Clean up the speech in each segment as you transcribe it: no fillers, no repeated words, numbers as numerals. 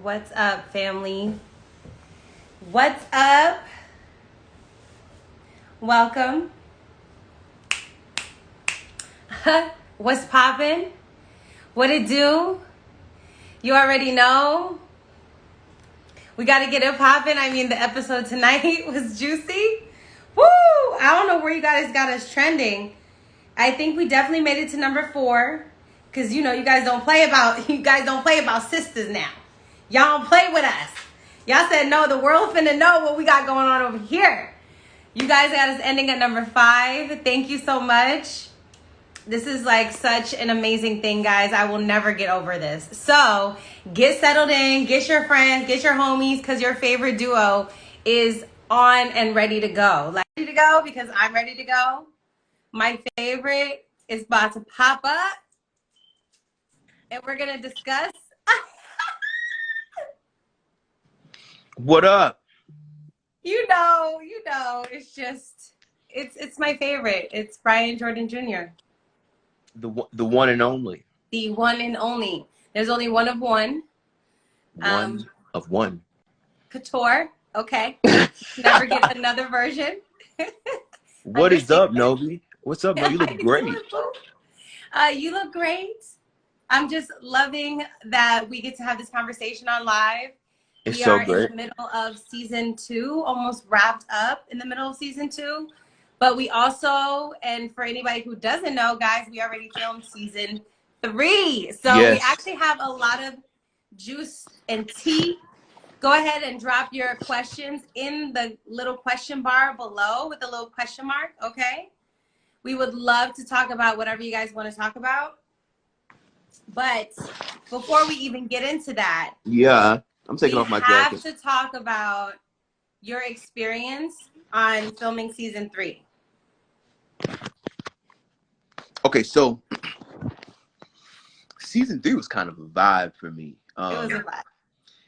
What's up, family? What's up? Welcome. What's poppin'? What it do? You already know. We gotta get it poppin'. I mean, the episode tonight was juicy. Woo! I don't know where you guys got us trending. I think we definitely made it to number 4. Cause you know you guys don't play about sisters now. Y'all don't play with us. Y'all said no, the world finna know what we got going on over here. You guys got us ending at number 5. Thank you so much. This is like such an amazing thing, guys. I will never get over this. So get settled in, get your friends, get your homies, because your favorite duo is on and ready to go. Like, ready to go because I'm ready to go. My favorite is about to pop up, and we're going to discuss. What up? You know, it's just, it's my favorite. It's BrianJordanJr. The one and only. The one and only. There's only one of one. One of one. Couture. Okay. Never get another version. What is up, Novi? What's up, bro? You look How great. doing, boo? You look great. I'm just loving that we get to have this conversation on live. It's We so are great. in the middle of season 2, almost wrapped up in the middle of season 2. But we also, and for anybody who doesn't know, guys, we already filmed season 3. So we Yes. actually have a lot of juice and tea. Go ahead and drop your questions in the little question bar below with the little question mark, okay? We would love to talk about whatever you guys want to talk about. But before we even get into that, Yeah. I'm taking we off my have jacket. to talk about your experience on filming season 3. Okay, so season 3 was kind of a vibe for me. It was a vibe.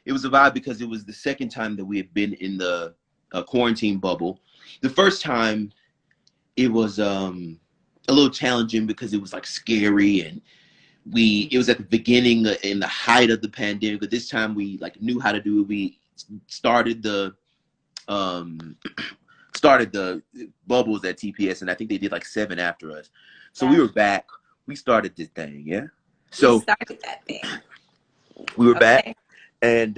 It was a vibe because it was the second time that we had been in the quarantine bubble. The first time it was a little challenging because it was like scary, and it was at the beginning in the height of the pandemic, but this time we like knew how to do it. We started the bubbles at TPS, and I think they did like 7 after us. So Yeah. we were back. We started this thing, yeah. We So started that thing. we were Okay. back, and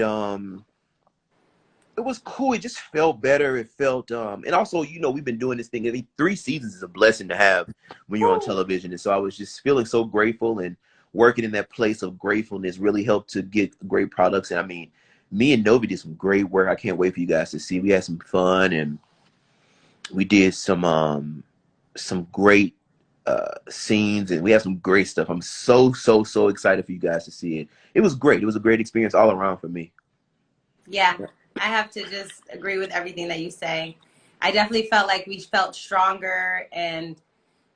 it was cool. It just felt better. It felt and also, you know, we've been doing this thing. I think 3 seasons is a blessing to have when you're on television, and so I was just feeling so grateful, and working in that place of gratefulness really helped to get great products. And I mean, me and Novi did some great work. I can't wait for you guys to see. We had some fun, and we did some great scenes, and we had some great stuff. I'm so excited for you guys to see it. It was great. It was a great experience all around for me. Yeah, I have to just agree with everything that you say. I definitely felt like we felt stronger and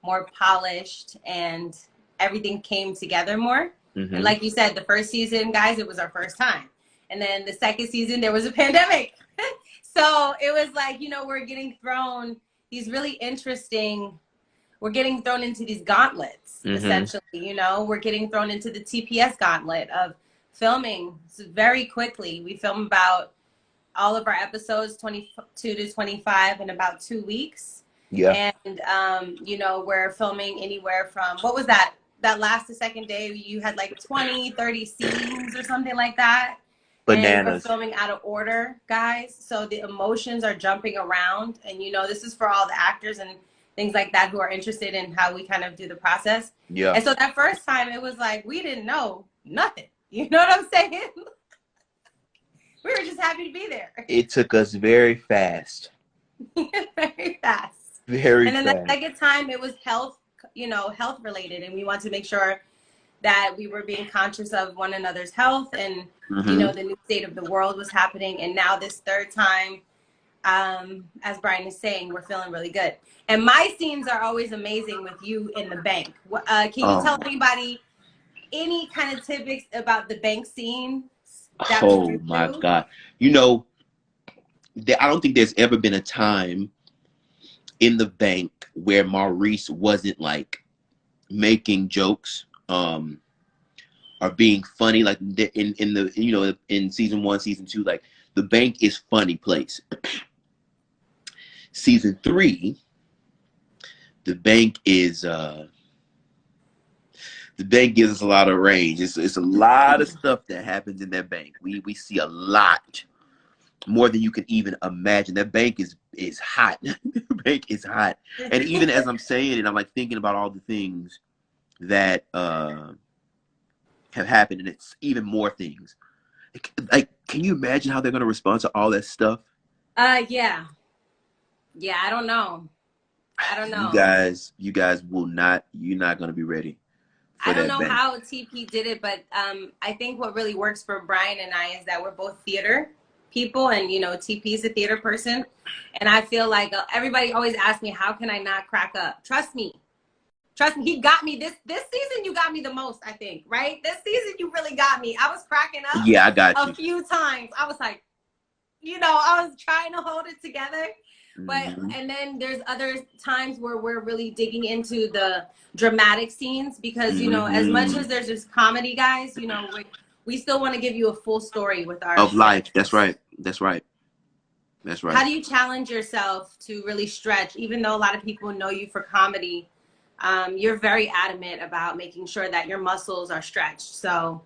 more polished, and everything came together more. Mm-hmm. And like you said, the first season, guys, it was our first time. And then the second season, there was a pandemic. So it was like, you know, we're getting thrown these really interesting, we're getting thrown into these gauntlets, essentially, you know, we're getting thrown into the TPS gauntlet of filming very quickly. We film about all of our episodes, 22 to 25, in about 2 weeks. Yeah. And, you know, we're filming anywhere from, what was that? That last to second day, you had like 20, 30 scenes or something like that. Bananas. And we're filming out of order, guys. So the emotions are jumping around. And, you know, this is for all the actors and things like that who are interested in how we kind of do the process. Yeah. And so that first time, it was like, we didn't know nothing. You know what I'm saying? We were just happy to be there. It took us very fast. Very fast. Very And then fast. the second time, it was health, you know, health related. And we wanted to make sure that we were being conscious of one another's health, and, you know, the new state of the world was happening. And now this third time, as Brian is saying, we're feeling really good. And my scenes are always amazing with you in the bank. Can you tell anybody any kind of tidbits about the bank scene? Oh my God. You know, I don't think there's ever been a time in the bank where Maurice wasn't like making jokes or are being funny. Like in the, you know, in season 1, season 2, like the bank is funny place. Season 3, the bank gives us a lot of range. It's a lot of stuff that happens in that bank. We see a lot more than you can even imagine. That bank is hot. The bank is hot. And even as I'm saying it, I'm like thinking about all the things that have happened, and it's even more things. Like, can you imagine how they're gonna respond to all that stuff? Yeah. Yeah, I don't know. You guys will not. You're not gonna be ready for I don't that know bank. how TP did it, but I think what really works for Brian and I is that we're both theater people, and you know, TP is a theater person, and I feel like everybody always asks me, how can I not crack up? Trust me, he got me this season. You got me the most, I think, right? This season you really got me. I was cracking up. Yeah, I got you. A few times. I was like, you know, I was trying to hold it together. But and then there's other times where we're really digging into the dramatic scenes, because you know, as much as there's just comedy, guys, you know, we still want to give you a full story with our of life. That's right. That's right. That's right. How do you challenge yourself to really stretch, even though a lot of people know you for comedy? You're very adamant about making sure that your muscles are stretched. So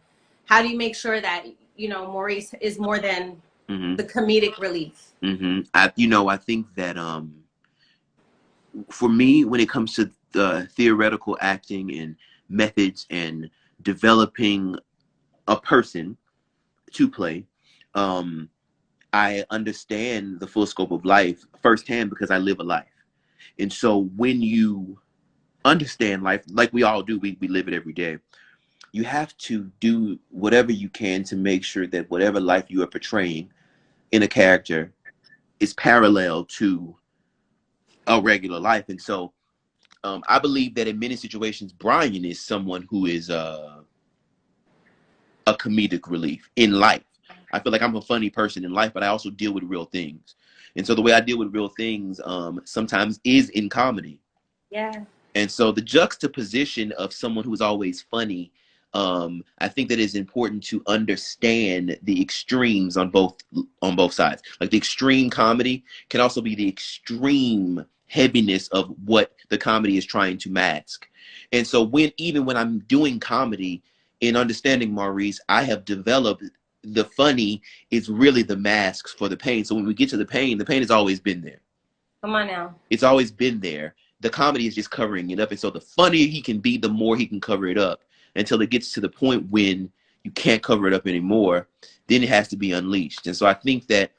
how do you make sure that, you know, Maurice is more than the comedic relief? I think that for me, when it comes to the theoretical acting and methods and developing a person to play, I understand the full scope of life firsthand because I live a life. And so when you understand life, like we all do, we live it every day, you have to do whatever you can to make sure that whatever life you are portraying in a character is parallel to a regular life. And so I believe that in many situations, Brian is someone who is a comedic relief in life. I feel like I'm a funny person in life, but I also deal with real things. And so the way I deal with real things sometimes is in comedy. Yeah. And so the juxtaposition of someone who's always funny, I think that it's important to understand the extremes on both sides. Like the extreme comedy can also be the extreme heaviness of what the comedy is trying to mask. And so even when I'm doing comedy, in understanding Maurice, I have developed the funny is really the masks for the pain. So when we get to the pain has always been there. Come on now. It's always been there. The comedy is just covering it up. And so the funnier he can be, the more he can cover it up, until it gets to the point when you can't cover it up anymore. Then it has to be unleashed. And so I think that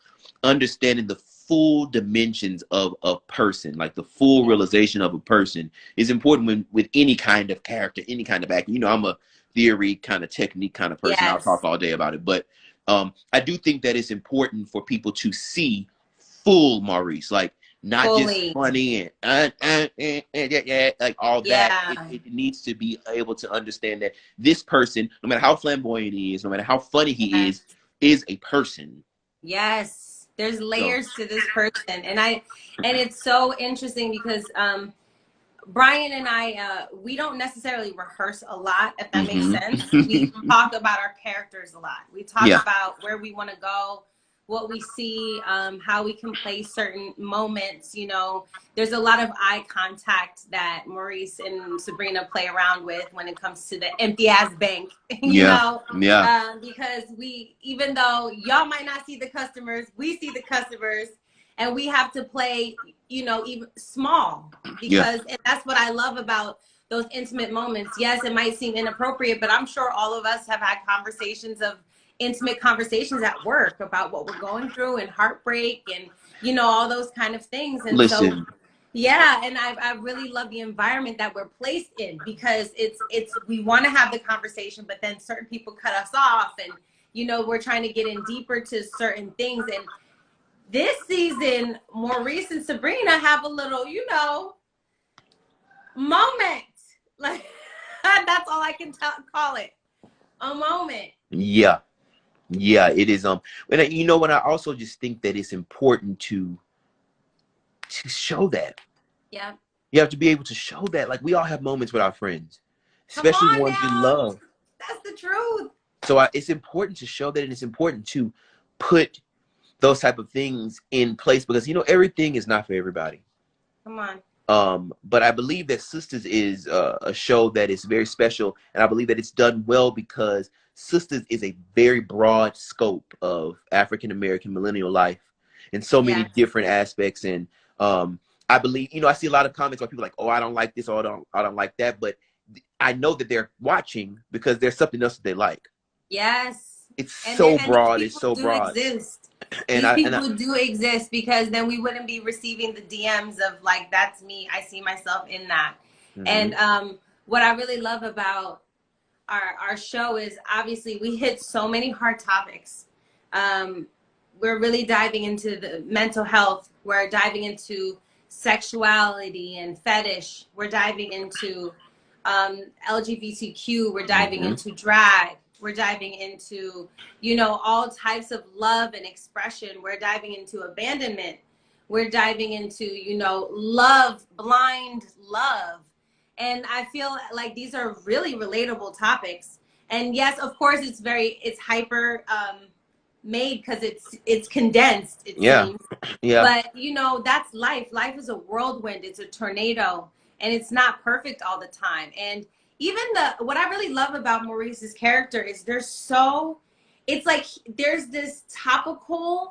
understanding the full dimensions of a person, like the full realization of a person, is important with any kind of character, any kind of acting. You know, I'm a theory kind of technique kind of person. Yes. I'll talk all day about it. But I do think that it's important for people to see full Maurice, like not fully. Just funny and like all that. It needs to be able to understand that this person, no matter how flamboyant he is, no matter how funny he is a person. Yes, there's layers to this person, and it's so interesting because Brian and I, we don't necessarily rehearse a lot, if that makes sense. We talk about our characters a lot. We talk about where we want to go, what we see, how we can play certain moments. You know, there's a lot of eye contact that Maurice and Sabrina play around with when it comes to the empty ass bank, you know? Because even though y'all might not see the customers, we see the customers, and we have to play, you know, even small, because and that's what I love about those intimate moments. Yes, it might seem inappropriate, but I'm sure all of us have had intimate conversations at work about what we're going through and heartbreak and, you know, all those kind of things. And so, yeah, and I really love the environment that we're placed in, because we want to have the conversation, but then certain people cut us off, and, you know, we're trying to get in deeper to certain things. And this season, Maurice and Sabrina have a little, you know, moment. Like, that's all I can call it. A moment. Yeah, it is. And you know what? I also just think that it's important to show that. Yeah. You have to be able to show that. Like, we all have moments with our friends, especially ones we love. That's the truth. So it's important to show that, and it's important to put those type of things in place, because you know everything is not for everybody. Come on. But I believe that Sisters is a show that is very special, and I believe that it's done well because Sisters is a very broad scope of African American millennial life in so many different aspects. And I believe, you know, I see a lot of comments where people are like, oh, I don't like this, or I don't like that, but I know that they're watching because there's something else that they like. Yes. It's so broad. It's so broad. Exist. And these people do exist, because then we wouldn't be receiving the DMs of like, that's me, I see myself in that. And what I really love about our show is obviously we hit so many hard topics. We're really diving into the mental health. We're diving into sexuality and fetish. We're diving into LGBTQ. We're diving into drag. We're diving into, you know, all types of love and expression. We're diving into abandonment. We're diving into, you know, love, blind love. And I feel like these are really relatable topics. And yes, of course, it's hyper made because it's condensed, it seems. Yeah. But, you know, that's life. Life is a whirlwind. It's a tornado. And it's not perfect all the time. And even what I really love about Maurice's character is it's like there's this topical,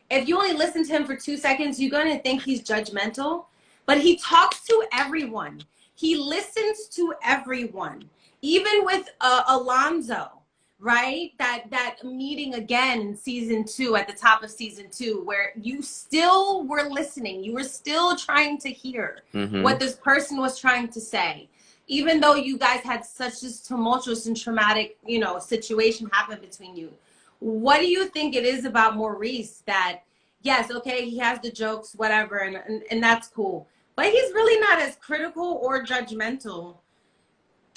if you only listen to him for 2 seconds, you're going to think he's judgmental, but he talks to everyone. He listens to everyone, even with Alonzo, right? That meeting again in season 2, at the top of season 2, where you still were listening. You were still trying to hear what this person was trying to say. Even though you guys had such this tumultuous and traumatic, you know, situation happen between you. What do you think it is about Maurice that, yes, okay, he has the jokes, whatever, and that's cool. But he's really not as critical or judgmental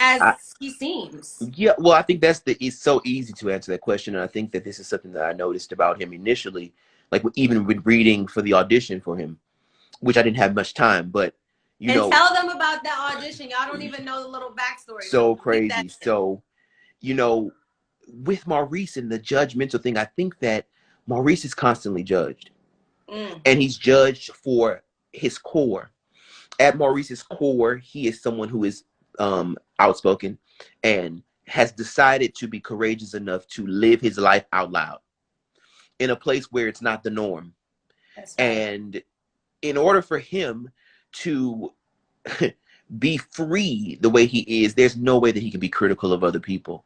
as he seems. Yeah, well, I think it's so easy to answer that question. And I think that this is something that I noticed about him initially, like even with reading for the audition for him, which I didn't have much time, but you know, tell them about that audition. Y'all don't even know the little backstory. So crazy. So, you know, with Maurice and the judgmental thing, I think that Maurice is constantly judged. And he's judged for his core. At Maurice's core, he is someone who is outspoken and has decided to be courageous enough to live his life out loud in a place where it's not the norm. That's right. And in order for him to be free the way he is, there's no way that he can be critical of other people.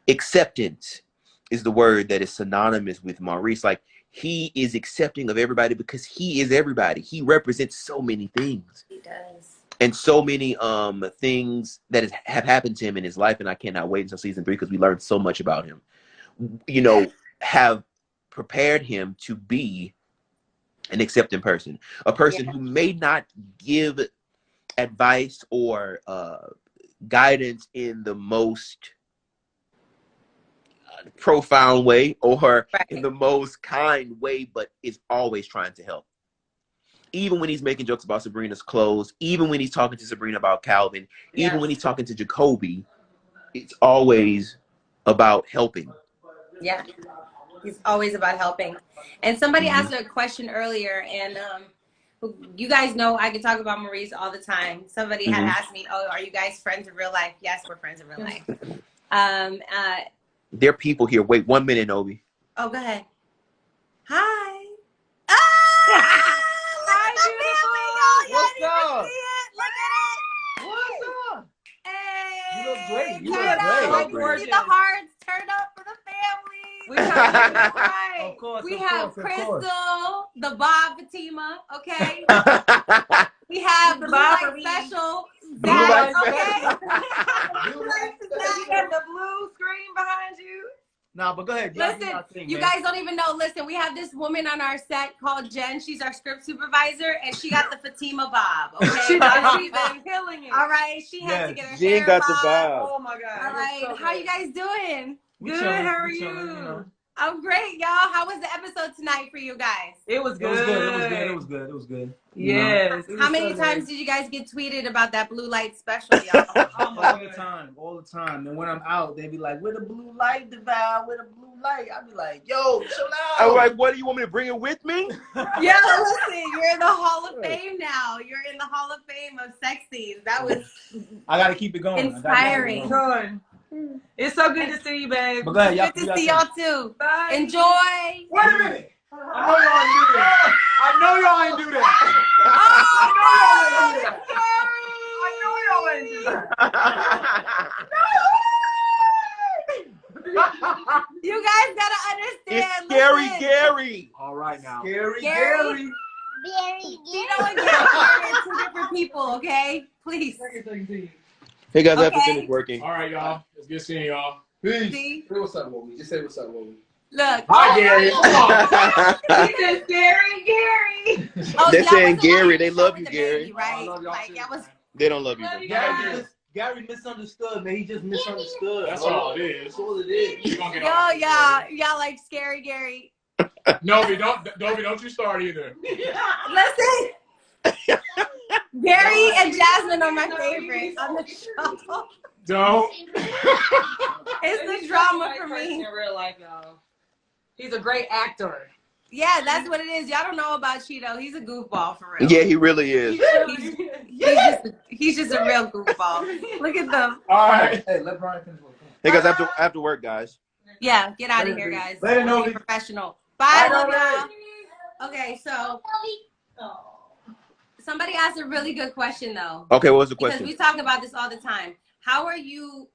Acceptance is the word that is synonymous with Maurice. Like, he is accepting of everybody because he is everybody. He represents so many things. He does. And so many things that have happened to him in his life, and I cannot wait until season 3 because we learned so much about him, you know, have prepared him to be an accepting person, a person who may not give advice or guidance in the most profound way or in the most kind way, but is always trying to help. Even when he's making jokes about Sabrina's clothes, even when he's talking to Sabrina about Calvin, even when he's talking to Jacoby, it's always about helping. Yeah. He's always about helping. And somebody asked a question earlier, and you guys know I can talk about Maurice all the time. Somebody had asked me, oh, are you guys friends in real life? Yes, we're friends in real life. There are people here. Wait 1 minute, Novi. Oh, go ahead. Hi. Hi, beautiful. What's up? Look at it. What's up? Hey. You look great. You look great. I can see the hearts turn up for the family. Of course, we have Crystal, the Bob Fatima, okay? We have Blue Light Special, Zach, okay? You got the blue screen behind you. No, but go ahead. Listen, you guys don't even know. Listen, we have this woman on our set called Jen. She's our script supervisor, and she got the Fatima bob. Okay, she's been killing it. All right, she had to get her Jen hair got bob. the bob. Oh my God. All right, how you guys doing? Good. How are you? I'm great, y'all. How was the episode tonight for you guys? It was good. It was good. Yes. How many times did you guys get tweeted about that blue light special, y'all? All the time. And when I'm out, they be like, "Where the blue light, Devale? Where the blue light?" I be like, "Yo, chill out." I'm like, what do you want me to bring it with me? Yeah, listen, you're in the Hall of Fame now. You're in the Hall of Fame of sex scenes. That was I gotta keep it going. inspiring. It's so good to see you, babe. But go ahead, y'all. Good to see y'all too. Bye. Enjoy. Wait a minute. I know y'all ain't do that. I know y'all ain't do that. You guys gotta understand. It's Scary listen. Gary. All right now. Gary. Very Chido and Gary are two different people, okay? Please. Hey guys, I have to Okay. finish working. All right, y'all. It's good seeing y'all. Peace. See? Say what's up, Novi. Just say what's up, Novi. Look. Hi, Gary. Come on. He said scary Gary. Oh, They're that saying was the one Gary. you They showed love with you, the Gary. baby, right? I love y'all Like too. that was. They don't love you. Though. Gary misunderstood, man. He just misunderstood. That's all it is. That's all it is. You gonna get all Yo, that. y'all like Scary Gary. Novi, don't you start either. Listen. Gary and Jasmine are my favorite on the show. Don't. It's the drama for me. In real life, y'all. He's a great actor. Yeah, that's what it is. Y'all don't know about Chido. He's a goofball for real. Yeah, he really is. He's just a real goofball. Look at them. All right. Hey, let Brian finish work. Hey guys, I have to work, guys. Yeah, get out of here, guys. Later, We'll be Novi. professional. Bye, Bye, love Novi. y'all. Okay, so somebody asked a really good question though. Okay, what was the Because question? we talk about this all the time. How are you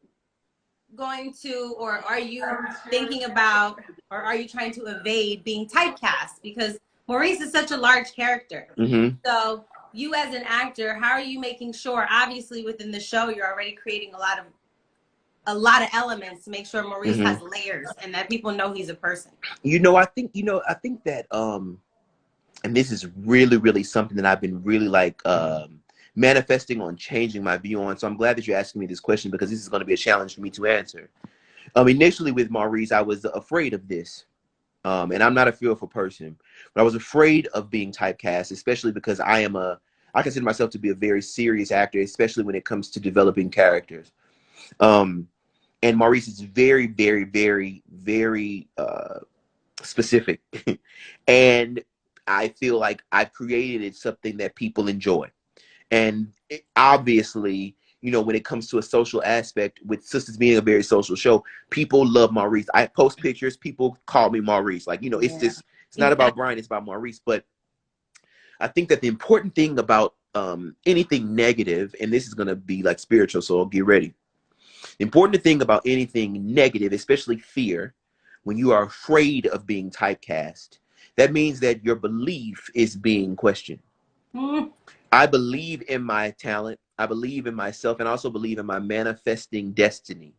going to, or are you thinking about, or are you trying to evade being typecast? Because Maurice is such a large character. Mm-hmm. So you as an actor, how are you making sure, obviously within the show, you're already creating a lot of elements to make sure Maurice Mhm. has layers and that people know he's a person. I think that and this is really, really something that I've been really like manifesting on changing my view on. So I'm glad that you're asking me this question because this is going to be a challenge for me to answer. Initially with Maurice, I was afraid of this. And I'm not a fearful person, but I was afraid of being typecast, especially because I consider myself to be a very serious actor, especially when it comes to developing characters. And Maurice is very, very, very, very specific. And I feel like I've created something that people enjoy. And obviously, when it comes to a social aspect, with Sisters being a very social show, people love Maurice. I post pictures, people call me Maurice. Like, it's not about Brian, it's about Maurice. But I think that the important thing about anything negative, and this is going to be like spiritual, so get ready. The important thing about anything negative, especially fear, when you are afraid of being typecast, that means that your belief is being questioned. Mm. I believe in my talent. I believe in myself, and I also believe in my manifesting destiny.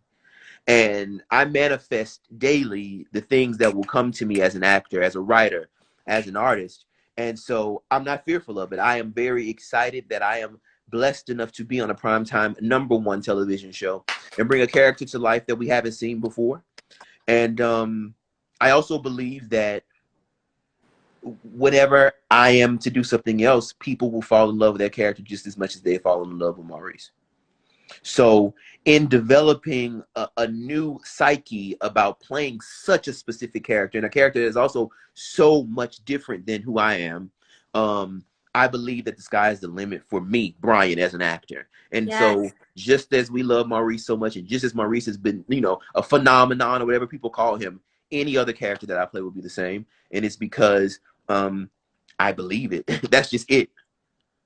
And I manifest daily the things that will come to me as an actor, as a writer, as an artist. And so I'm not fearful of it. I am very excited that I am blessed enough to be on a primetime #1 television show and bring a character to life that we haven't seen before. And I also believe that whenever I am to do something else, people will fall in love with that character just as much as they fall in love with Maurice. So in developing a new psyche about playing such a specific character, and a character that is also so much different than who I am, I believe that the sky is the limit for me, Brian, as an actor. And Yes. so just as we love Maurice so much, and just as Maurice has been, a phenomenon or whatever people call him, any other character that I play will be the same. And it's because I believe it. That's just it.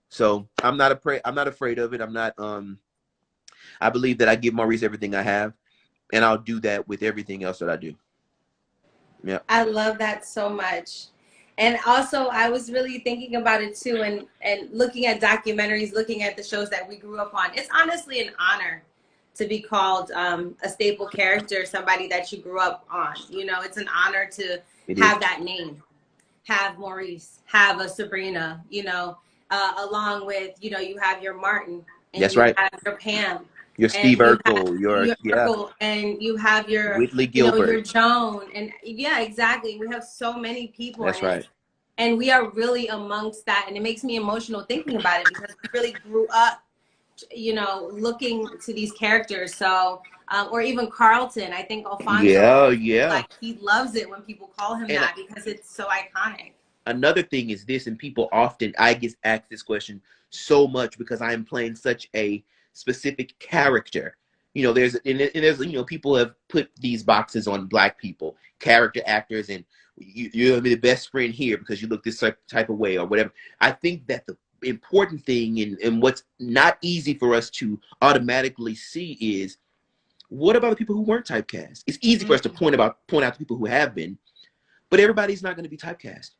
So I'm not afraid of it. I believe that I give Maurice everything I have, and I'll do that with everything else that I do. Yeah. I love that so much. And also, I was really thinking about it too, and looking at documentaries, looking at the shows that we grew up on. It's honestly an honor to be called a staple character, somebody that you grew up on. It's an honor to have that name, have Maurice, have a Sabrina, along with, you have your Martin. And That's you right. have your Pam. Your and Steve you have Urkel, your your Urkel, and you have your, Whitley you know, your Gilbert. Joan, and yeah, exactly. We have so many people, That's right. and we are really amongst that, and it makes me emotional thinking about it because we really grew up, you know, looking to these characters. So, or even Carlton, I think Alfonso, Yeah. like he loves it when people call him And that because it's so iconic. another thing is this, and people often, I get asked this question so much because I am playing such a specific character. You know, there's you know, people have put these boxes on Black people, character actors, and you're gonna be the best friend here because you look this type of way or whatever. I think that the important thing and what's not easy for us to automatically see is, what about the people who weren't typecast? It's easy for us to point out the people who have been, but everybody's not going to be typecast.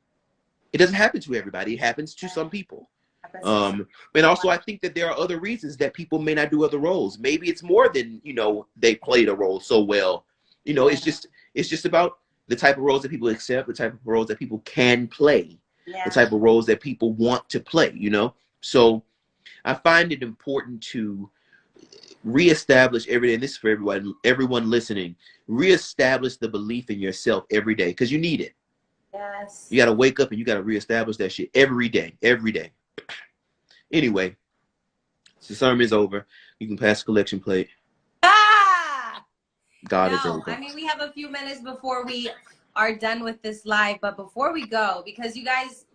It doesn't happen to everybody. It happens to some people. And also, I think that there are other reasons that people may not do other roles. Maybe it's more than, you know, they played a role so well. You know, it's just about the type of roles that people accept, the type of roles that people can play, the type of roles that people want to play, you know? So I find it important to reestablish every day, and this is for everyone listening, reestablish the belief in yourself every day, because you need it. Yes. You got to wake up and you got to reestablish that shit every day. Anyway, the sermon's over. You can pass the collection plate. God is over. I mean, we have a few minutes before we are done with this live, but before we go, because you guys,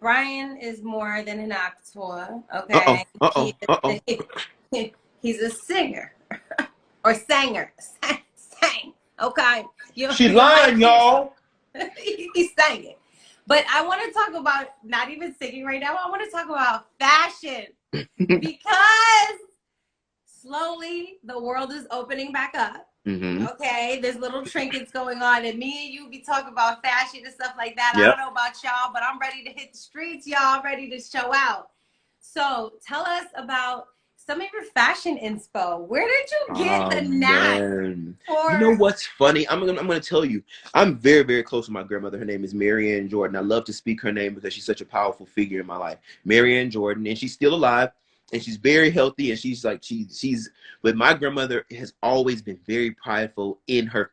Brian is more than an actor, okay? He's a singer or sanger, sang, okay? She lying, y'all. He's singing. But I want to talk about not even singing right now. I want to talk about fashion because slowly the world is opening back up. Okay, there's little trinkets going on, and me and you be talking about fashion and stuff like that. I don't know about y'all, but I'm ready to hit the streets, y'all. I'm ready to show out. So tell us about some of your fashion inspo. Where did you get the knack? You know what's funny? I'm gonna tell you. I'm very, very close to my grandmother. Her name is BrianJordan. I love to speak her name because she's such a powerful figure in my life. BrianJordan, and she's still alive, and she's very healthy, and she's like she's. But my grandmother has always been very prideful in her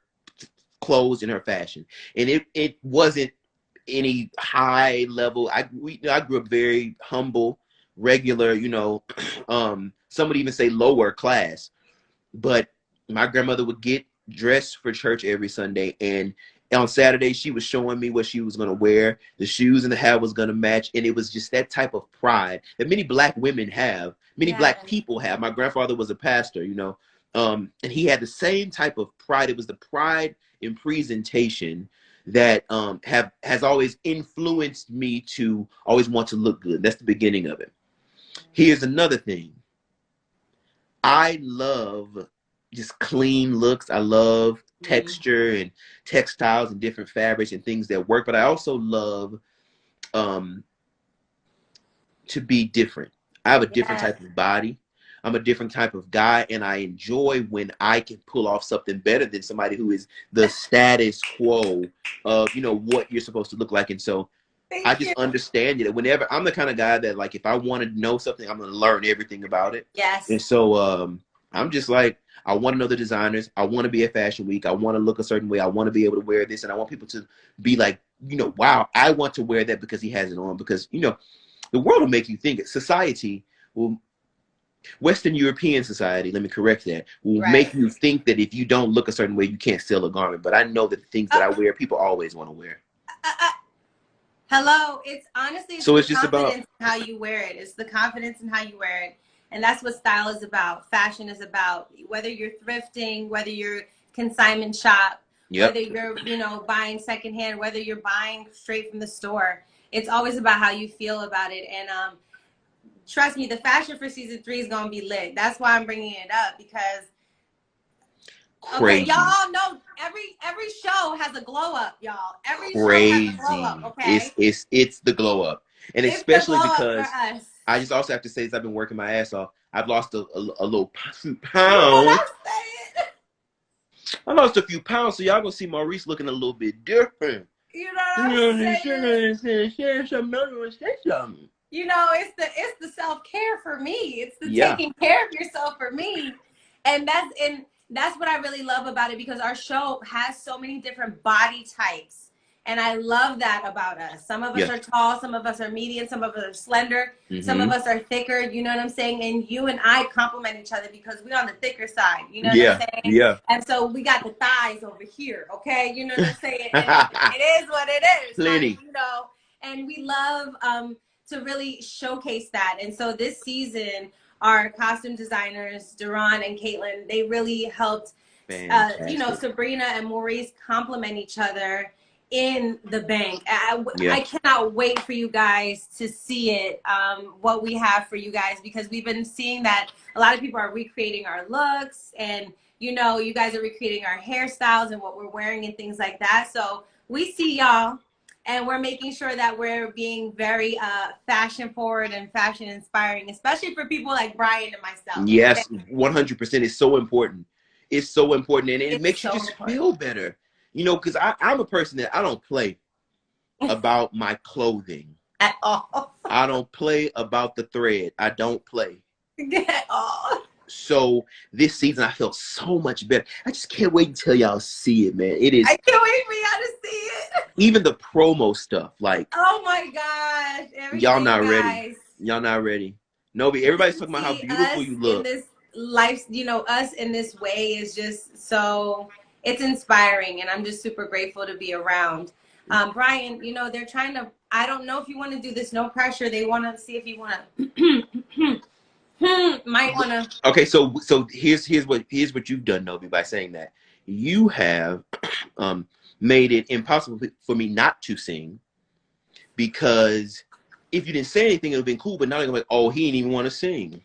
clothes and her fashion, and it wasn't any high level. I grew up very humble, regular, you know. Some would even say lower class, but my grandmother would get dressed for church every Sunday, and on Saturday she was showing me what she was going to wear. The shoes and the hat was going to match, and it was just that type of pride that many Black women have, many Black people have. My grandfather was a pastor, you know, and he had the same type of pride. It was the pride in presentation that has always influenced me to always want to look good. That's the beginning of it. Here's another thing. I love just clean looks. I love texture and textiles and different fabrics and things that work, but I also love to be different. I have a different type of body. I'm a different type of guy, and I enjoy when I can pull off something better than somebody who is the status quo of, you know, what you're supposed to look like. And so I just understand it. Whenever I'm the kind of guy that, like, if I want to know something, I'm going to learn everything about it. Yes. And so I'm just like, I want to know the designers. I want to be at Fashion Week. I want to look a certain way. I want to be able to wear this. And I want people to be like, you know, wow, I want to wear that because he has it on. Because, you know, the world will make you think. Society will, Western European society, let me correct that, will make you think that if you don't look a certain way, you can't sell a garment. But I know that the things that I wear, people always want to wear. Hello, it's honestly, so it's the just confidence about in how you wear it. It's the confidence in how you wear it. And that's what style is about. Fashion is about, whether you're thrifting, whether you're consignment shop, whether you're, you know, buying secondhand, whether you're buying straight from the store. It's always about how you feel about it. And trust me, the fashion for season 3 is going to be lit. That's why I'm bringing it up, because crazy. Okay, y'all know every show has a glow up, y'all. Every show has a glow up, okay? It's the glow up. And it's especially because I just also have to say this, I've been working my ass off. I've lost a little few pounds. I lost a few pounds, so y'all gonna see Maurice looking a little bit different. You know what I'm saying? Say something. You know, it's the self-care for me. It's the Yeah. taking care of yourself for me. And that's what I really love about it, because our show has so many different body types. And I love that about us. Some of us Yeah. are tall, some of us are medium, some of us are slender, some of us are thicker, you know what I'm saying? And you and I complement each other because we're on the thicker side, you know what I'm saying? Yeah. And so we got the thighs over here, okay? You know what I'm saying? And it is what it is. Plenty. Like, you know, and we love to really showcase that. And so this season, our costume designers, Duran and Caitlin, they really helped, you know, Sabrina and Maurice complement each other in the bank. I cannot wait for you guys to see it, what we have for you guys, because we've been seeing that a lot of people are recreating our looks, and you know, you guys are recreating our hairstyles and what we're wearing and things like that. So we see y'all, and we're making sure that we're being very fashion forward and fashion inspiring, especially for people like Brian and myself. Yes, 100%. It's so important. It's so important, and it makes you just feel better. You know, because I'm a person that I don't play about my clothing at all. I don't play about the thread. I don't play at all. So this season, I felt so much better. I just can't wait until y'all see it, man. It is. I can't wait for y'all to see it. Even the promo stuff, like. Oh my gosh! Y'all not ready. Y'all not ready. Novi, everybody's talking about how beautiful you look. In this life, you know, us in this way is just so. It's inspiring, and I'm just super grateful to be around. Brian, you know, they're trying to. I don't know if you want to do this. No pressure. They want to see if you want to. Might want to. Okay, so here's what you've done, Novi, by saying that you have made it impossible for me not to sing, because if you didn't say anything, it would have been cool. But now they're like, oh, he didn't even want to sing.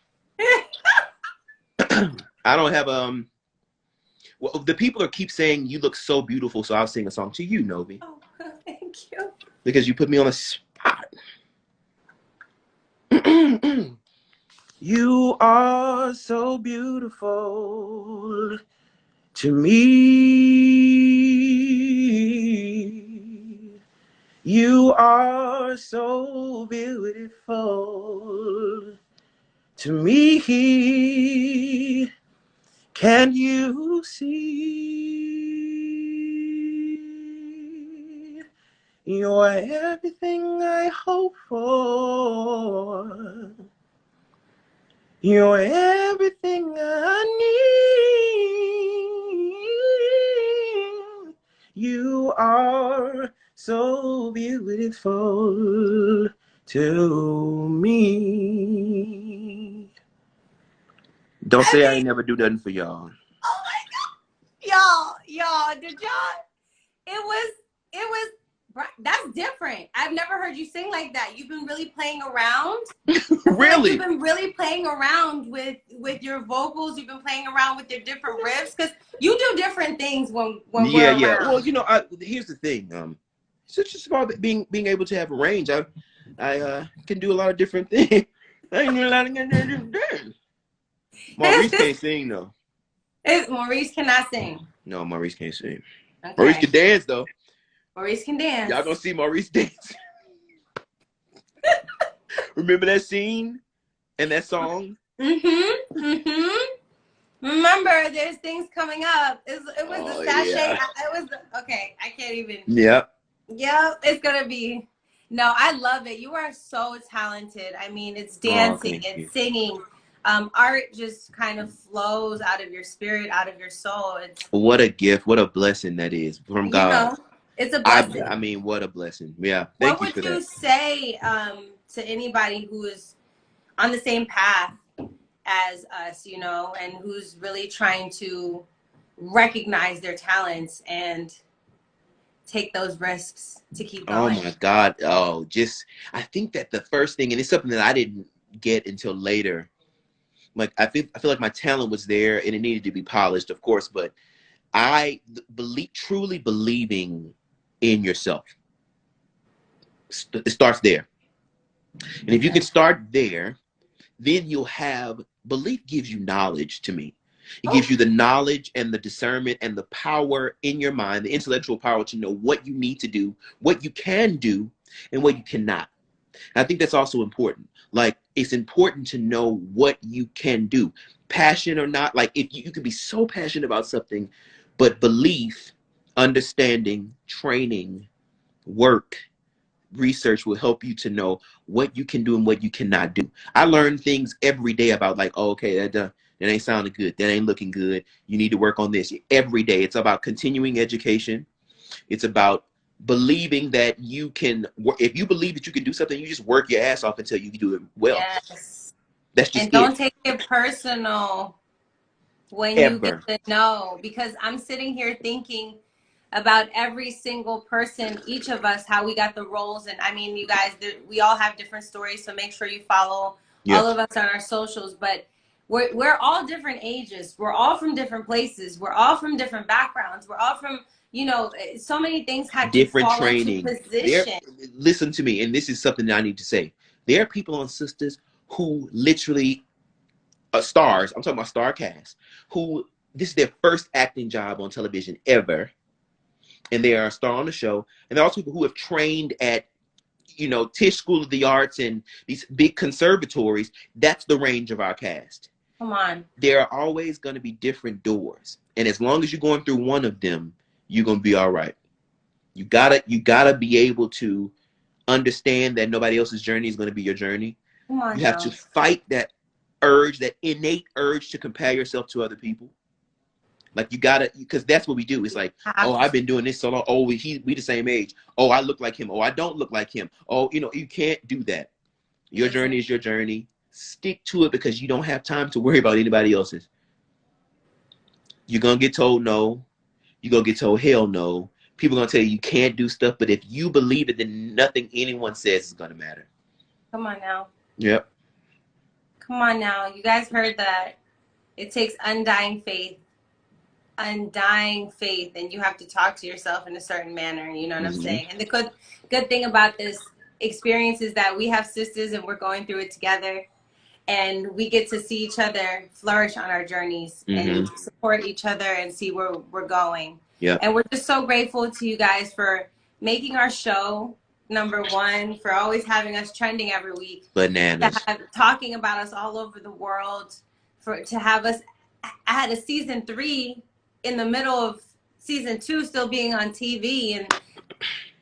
I don't have Well, the people keep saying you look so beautiful, so I'll sing a song to you, Novi. Oh, thank you. Because you put me on the spot. You are so beautiful to me. You are so beautiful to me. Can you see? You're everything I hope for. You're everything I need. You are so beautiful to me. Don't say I ain't never do nothing for y'all. Oh my God. Y'all, did y'all? It was, that's different. I've never heard you sing like that. You've been really playing around. Really? You've been really playing around with your vocals. You've been playing around with your different riffs, because you do different things when we're around. Well, you know, here's the thing. It's just about being able to have a range. I can do a lot of different things. I ain't doing a lot of different things. Maurice can't sing though. Maurice cannot sing. No, Maurice can't sing. Okay. Maurice can dance though. Maurice can dance. Y'all gonna see Maurice dance. Remember that scene and that song? Remember, there's things coming up. It was the sachet. Yeah. It was okay. I can't even. Yep. Yep. It's gonna be. No, I love it. You are so talented. I mean, it's dancing, it's singing. Art just kind of flows out of your spirit, out of your soul. What a gift! What a blessing that is from God. You know, it's a blessing. I mean, what a blessing. Yeah. Thank you for that. What would you say to anybody who is on the same path as us, you know, and who's really trying to recognize their talents and take those risks to keep going? Oh my God. Oh, I think that the first thing, and it's something that I didn't get until later. Like, I feel like my talent was there and it needed to be polished, of course, but I truly believing in yourself. It starts there. And if you can start there, then you'll have, belief gives you knowledge to me. It gives you the knowledge and the discernment and the power in your mind, the intellectual power to know what you need to do, what you can do, and what you cannot. I think that's also important. Like, it's important to know what you can do, passion or not. Like, if you can be so passionate about something, but belief, understanding, training, work, research will help you to know what you can do and what you cannot do. I learn things every day about, like, oh, okay, that ain't sounding good. That ain't looking good. You need to work on this every day. It's about continuing education. It's about believing that you can. If you believe that you can do something, you just work your ass off until you can do it well. Yes. That's just And don't it. take it personal when you get Ever. the no, because I'm sitting here thinking about every single person, each of us, how we got the roles. And I mean, you guys, we all have different stories, so make sure you follow Yeah. all of us on our socials. But we're all different ages. We're all from different places. We're all from different backgrounds. We're all from, you know, so many things had Different to fall training. into position. Listen to me, and this is something that I need to say. There are people on Sisters who literally stars. I'm talking about star cast who this is their first acting job on television ever, and they are a star on the show. And there are also people who have trained at, you know, Tisch School of the Arts and these big conservatories. That's the range of our cast. Come on. There are always going to be different doors, and as long as you're going through one of them, you're going to be all right. You gotta be able to understand that nobody else's journey is going to be your journey. Come on. You have to fight that urge, that innate urge to compare yourself to other people. Like, you gotta, because that's what we do. It's like, oh, I've been doing this so long. Oh, we the same age. Oh, I look like him. Oh, I don't look like him. Oh, you know, you can't do that. Your journey is your journey. Stick to it, because you don't have time to worry about anybody else's. You're gonna get told no. You're gonna get told hell no. People are gonna tell you can't do stuff, but if you believe it, then nothing anyone says is gonna matter. Come on now. Yep. Come on now. You guys heard that. It takes undying faith, and you have to talk to yourself in a certain manner. You know what I'm saying? And the good thing about this experience is that we have sisters and we're going through it together, and we get to see each other flourish on our journeys and support each other and see where we're going. Yeah. And we're just so grateful to you guys for making our show #1, for always having us trending every week. Bananas. Talking about us all over the world, to have us at a season 3 in the middle of season 2 still being on TV. And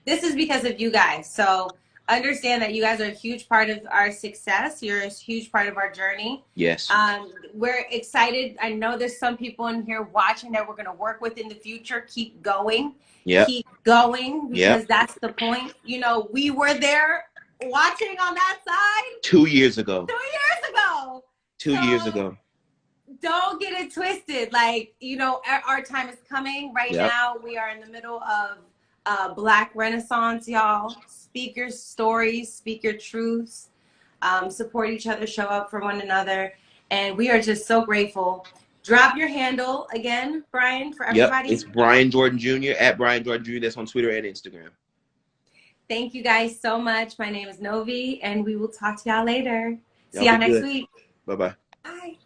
this is because of you guys. So understand that you guys are a huge part of our success. You're a huge part of our journey. Yes. We're excited. I know there's some people in here watching that we're going to work with in the future. Keep going. Yeah. Keep going, because that's the point. You know, we were there watching on that side 2 years ago. 2 years ago. 2 years ago. Don't get it twisted. Like, you know, our time is coming. Right now, we are in the middle of Black Renaissance, y'all. Speak your stories, speak your truths, support each other, show up for one another. And we are just so grateful. Drop your handle again, Brian, for everybody. Yep, it's BrianJordanJr, at BrianJordanJr. That's on Twitter and Instagram. Thank you guys so much. My name is Novi, and we will talk to y'all later. See y'all next week. Bye-bye. Bye.